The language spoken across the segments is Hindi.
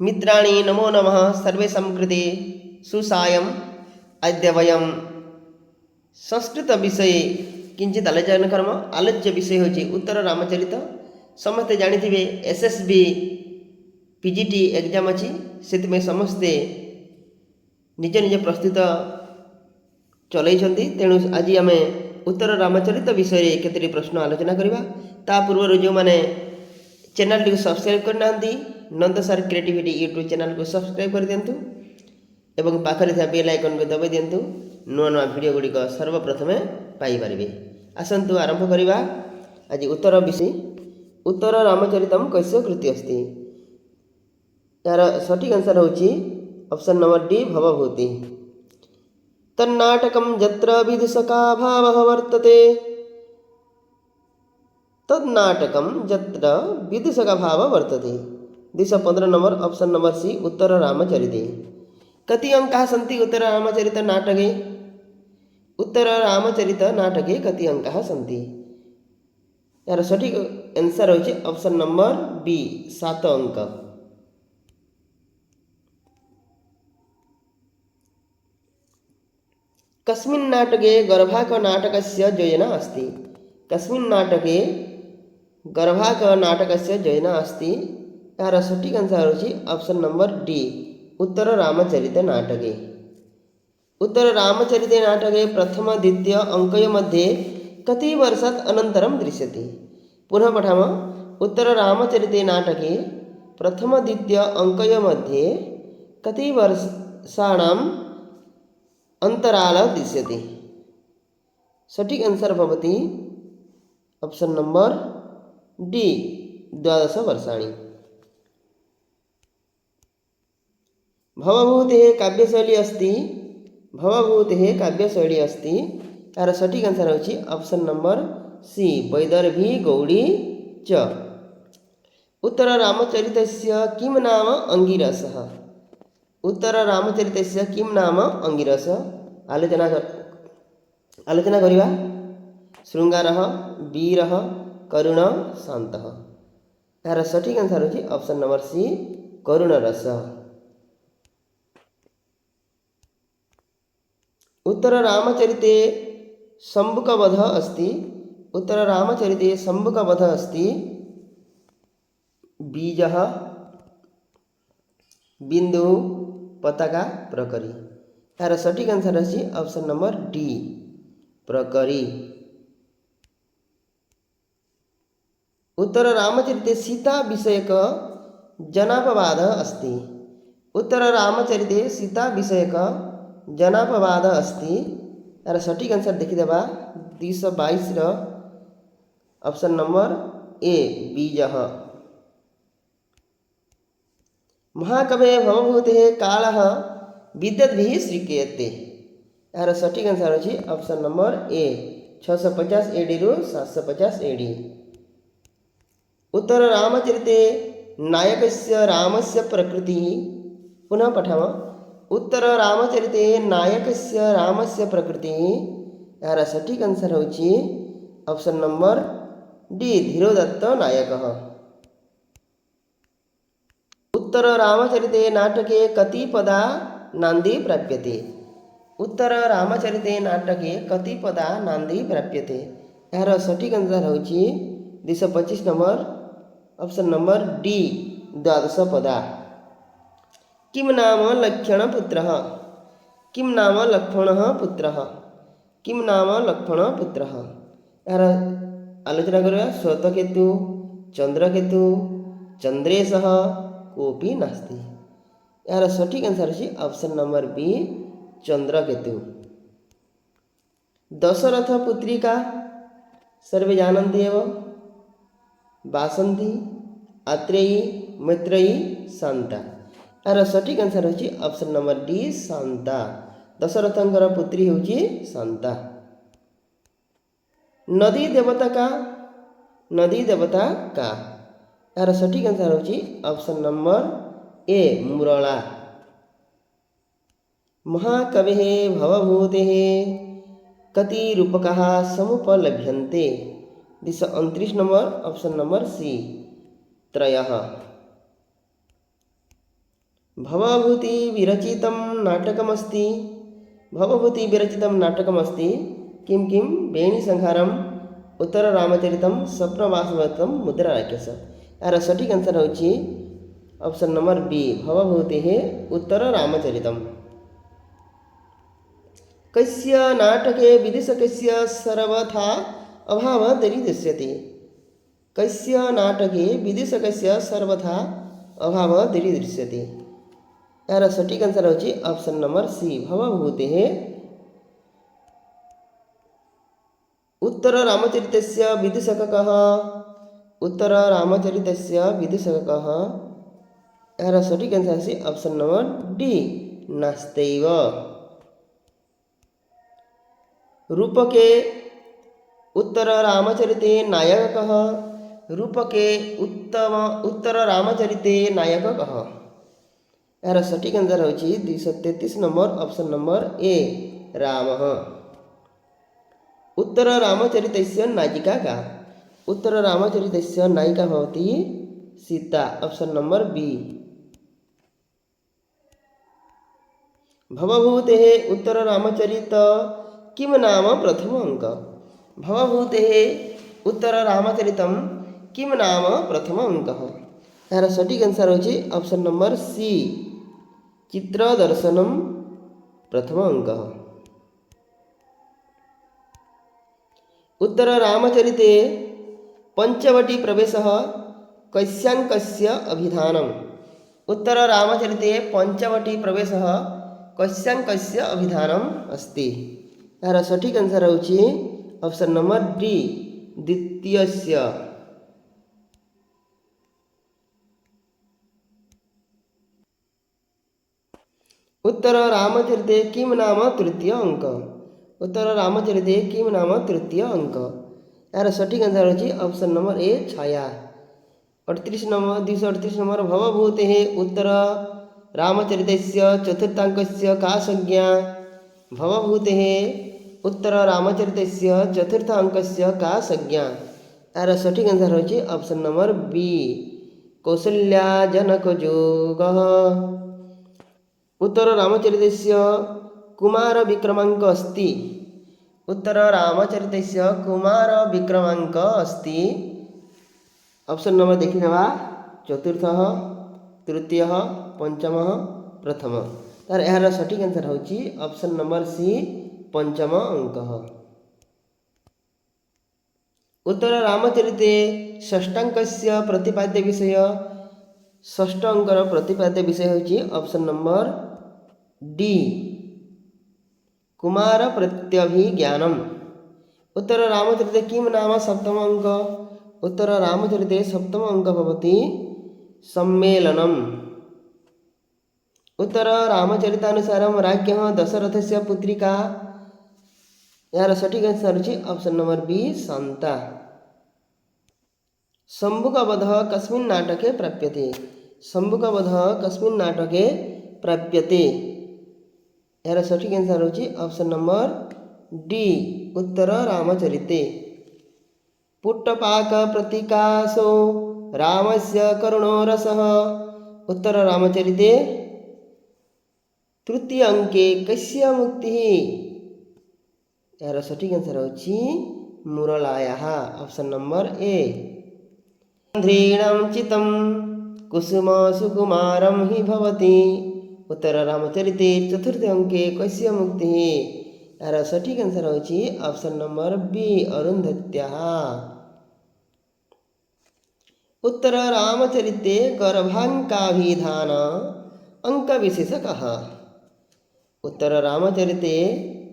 मित्राणि नमो नमः सर्वेषां कृते सुसायम्। अद्य वयं संस्कृतविषये किञ्चित् आलोचना कर्म। आलोच्य विषय होछि उत्तर रामचरित। समस्ते जानिथिबे एसएसबी पीजीटी एग्जाम अछि, सेतिमे समस्ते निज निज प्रस्तुत चलैछन्ति। तेणु आज आम उत्तर रामचरित विषय केतोटी प्रश्न आलोचना करबा। ता पूर्व जो माने चैनल टी सब्सक्राइब करना नंद सार क्रिएटिविटी यूट्यूब चैनल को सब्सक्राइब कर दिंतु एवं पाखरे था बेल आइकन को दबाई दिंतु। नुआ नुआ वीडियो गुड़िक सर्वप्रथमे पाई परिबे। आसंतु आरंभ करिबा। आज उत्तर विषय उत्तर रामचरितम कैस्य कृति अस्ति। यार सठिक आंसर होची ऑप्शन नंबर डी भवभूति। तन्नाटकम यत्र विदुषका भावः वर्तते तन्नाटकम यत्र विदुषका भाव वर्तते। 215 नंबर ऑप्शन नंबर सी उत्तर रामचरिते। कति अंकाः सन्ति उत्तर रामचरित नाटके। उत्तर रामचरित नाटके कति अंकाः सन्ति। यार सठिक आंसर होछि ऑप्शन नंबर बी 7 अंक। कस्मिन् नाटके गर्भाक नाटकस्य योजना अस्ति। कस्मिन् नाटके गर्भाक नाटकस्य योजना अस्ति। यार सठिक आंसर होछि ऑप्शन नंबर डी उत्तर रामचरित नाटके। उत्तर रामचरित नाटके प्रथम द्वितीय अंकय मध्ये कति वर्षात् अनन्तरं दृश्यते। पुनः पठाम। उत्तर रामचरित नाटके प्रथम द्वितीय अंकय मध्ये कति वर्षाणाम् अंतराल दृश्यते। सठिक आंसर भवति ऑप्शन नंबर डी 12 वर्षाणि। भवभूतेः काव्यशैली अस्ति। भवभूतेः काव्यशैली अस्ति। यार सठिक आंसर होछि ऑप्शन नंबर सी वैदर्भी गौड़ी च। उत्तर रामचरितस्य किं नाम अंगिरसः। उत्तर रामचरितस्य किं नाम अंगिरसः। आलोचना करिवा। शृंगारः, वीरः, करुण, शान्तः। यार सठिक आंसर होछि ऑप्शन नंबर सी करुणरसः। उत्तर रामचरिते शम्भुकवध अस्ति। उत्तर रामचरिते शम्भुकवध अस्ति। बीजः, बिंदु, पताका, प्रकरी। यार सठिक आंसर अछि ऑप्शन नंबर डी प्रकरी। उत्तर रामचरिते सीता विषयक जनापवाद अस्ति। उत्तर रामचरिते सीता विषयक जनापवाद अस्ति। यार सठिक आंसर देखिदेबा 222 ऑप्शन नंबर ए बीजः। महाकवे भवभूतेः कालः विद्वद्भिः स्वीक्रियते। यार सठिक आंसर अछि ऑप्शन नंबर ए 650 एडी रु 750 एडी। उत्तर रामचरिते नायकस्य रामस्य प्रकृतिः। पुनः पठाम। उत्तर रामचरिते नायकस्य रामस्य प्रकृतिः। यार सठिक आंसर होछि ऑप्शन नंबर डी धीरोदत्त नायकः। उत्तर रामचरिते नाटके कति पदा नांदी प्राप्यते। उत्तर रामचरिते नाटके कति पदा नांदी प्राप्यते। यार सठिक आंसर होछि 225 नंबर ऑप्शन नंबर डी 12 पदा। किं नाम लक्ष्मणपुत्रः। किं नाम लक्ष्मणः पुत्रः। किं नाम लक्ष्मणपुत्रः। यार आलोचना करिया। श्वेतकेतु, चंद्रकेतु, चंद्रेशः, कोऽपि नास्ति। यार सठिक आंसर अछि ऑप्शन नंबर बी चंद्रकेतु। दशरथ पुत्रिका सर्वे जानन्ति एव। वासंती, आत्रेयी, मैत्रेयी, शांता। यार सठिक आंसर होछि ऑप्शन नंबर डी शांता। दशरथंकर पुत्री होछि शांता। नदी देवता का। नदी देवता का। यार सठिक आंसर होछि ऑप्शन नंबर ए मुरला। महाकवेः भवभूतेः कति रूपकाः समुपलभ्यन्ते। 229 नंबर ऑप्शन नंबर सी त्रयः। भवभूतिविरचितं नाटकमस्ति। भवभूतिविरचितं नाटकमस्ति किं किं बेणीसंहारम, उत्तररामचरितम, स्वप्नवासवदत्तम, मुद्राराक्षस। यार सठिक आंसर होची option number B Bhavabhuti Uttararamacharitam. कस्य नाटके विदूषकस्य सर्वथा अभाव दरीदृश्यते। कस्य नाटके विदूषकस्य सर्वथा अभाव दरीदृश्यते। यार सठिक आंसर होची ऑप्शन नंबर सी भवभूति उत्तररामचरितस्य विदूषकः। उत्तररामचरितस्य विदूषकः। यार सठिक आंसर है ऑप्शन नंबर डी नास्त्यैव। रूपके उत्तररामचरिते नायकः। रूपके उत्तररामचरिते नायकः। यार सठिक आंसर होची 233 नंबर ऑप्शन नंबर ए रामः। उत्तररामचरितस्य नायिका का। उत्तररामचरितस्य नायिका भवति सीता। Option number B. भवभूतेः उत्तररामचरित किम नाम प्रथम अंक। भवभूतेः उत्तररामचरितं किम नाम प्रथम अंकः। यार सठिक आंसर होची ऑप्शन नंबर सी चित्रदर्शनम प्रथम अंकः। उत्तररामचरिते पंचवटी प्रवेशः कस्याङ्कस्य अभिधानम्। उत्तररामचरिते पंचवटी प्रवेशः कस्याङ्कस्य अभिधानम् अस्ति। यार सठिक आंसर होची ऑप्शन नंबर डी द्वितीयस्य। उत्तररामचरिते किम नाम तृतीय अंक। उत्तररामचरिते किम नाम तृतीय अंक। यार सठिक आंसर होची option number A Chhaya. 38 number 238 number भवभूतेः उत्तररामचरितस्य चतुर्थांकस्य का संज्ञा। भवभूतेः उत्तररामचरितस्य चतुर्थांकस्य का संज्ञा। यार सठिक आंसर होची ऑप्शन नंबर बी कौसल्याजनकयोगः। उत्तररामचरितस्य कुमारविक्रमाङ्क अस्ति। उत्तररामचरितस्य कुमारविक्रमाङ्क अस्ति। ऑप्शन नंबर देखि नेबा चतुर्थः, तृतीयः, पंचमः, प्रथमः। तार यार सठिक आंसर होची ऑप्शन नंबर सी पंचम अंकः। उत्तररामचरिते षष्ठांकस्य प्रतिपाद्य विषय। षष्ठ अंकर प्रतिपाद्य विषय होची ऑप्शन नंबर डी कुमार प्रत्यभिज्ञानम। उत्तररामचरिते किम नाम सप्तम अंक। उत्तररामचरिते सप्तम अंक भवति सम्मेलनम। उत्तररामचरितानुसारं राज्ञः दशरथस्य पुत्रिका। यार सठिक आंसर होची ऑप्शन नंबर बी शांता। शंभुकवधः कस्मिन् नाटके प्राप्यते। शंभुकवधः कस्मिन् नाटके प्राप्यते। यार सठिक आंसर होची ऑप्शन नंबर डी उत्तररामचरिते। पुट्टपाक प्रतीकासो रामस्य करुणो रसः। उत्तररामचरिते तृतीय अंके कस्य मुक्तिः। यार सठिक आंसर होची मुरलायाः। ऑप्शन नंबर ए। ध्रीणं चितं कुसुम सुकुमारं हि भवति। उत्तररामचरिते चतुर्थ अंके कस्य मुक्तिः। यार सठिक आंसर होची ऑप्शन नंबर बी अरुन्धत्याः। उत्तररामचरिते गर्भाङ्काभिधान अंकविशेषकः। उत्तररामचरिते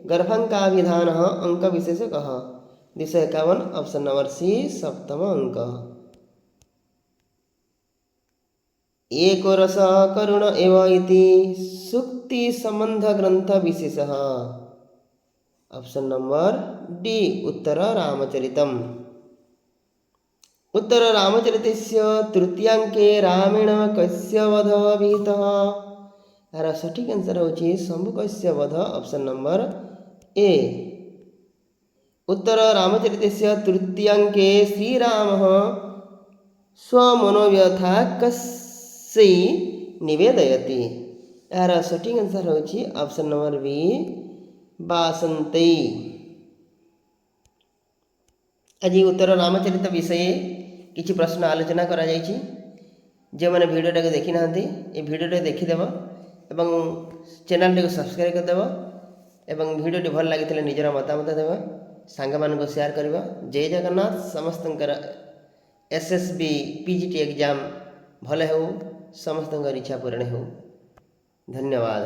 गर्भाङ्काभिधानः अंकविशेषकः 251 ऑप्शन नंबर सी सप्तम अंकः। एको रस करुण एव इति सूक्ति संबंध ग्रंथ विशेषः। Option number D Uttararamacharitam. उत्तररामचरितस्य तृतीयांके रामेण कस्य वधः विहितः। यार सठिक आंसर होची शंभुकस्य वध। ऑप्शन नंबर ए। उत्तररामचरितस्य तृतीयांके श्रीरामः स्वमनोव्यथा कस्यै निवेदयति। यार सठिक आंसर होची ऑप्शन नंबर बी बासंती। आज उत्तर रामचरित विषय किछि प्रश्न आलोचना करा जायछि। जो मैंने वीडियोटा को देखी ना ये वीडियोटा देखीदेव एवं चैनल को सब्सक्राइब करदेव एवं वीडियोटी भल लगी निजर मतामत देव सांग मान को शेयर कर। जय जगन्नाथ। समस्त एसएसबी पीजीटी एग्जाम भले हो समस्त इच्छा पूर्ण हो। धन्यवाद।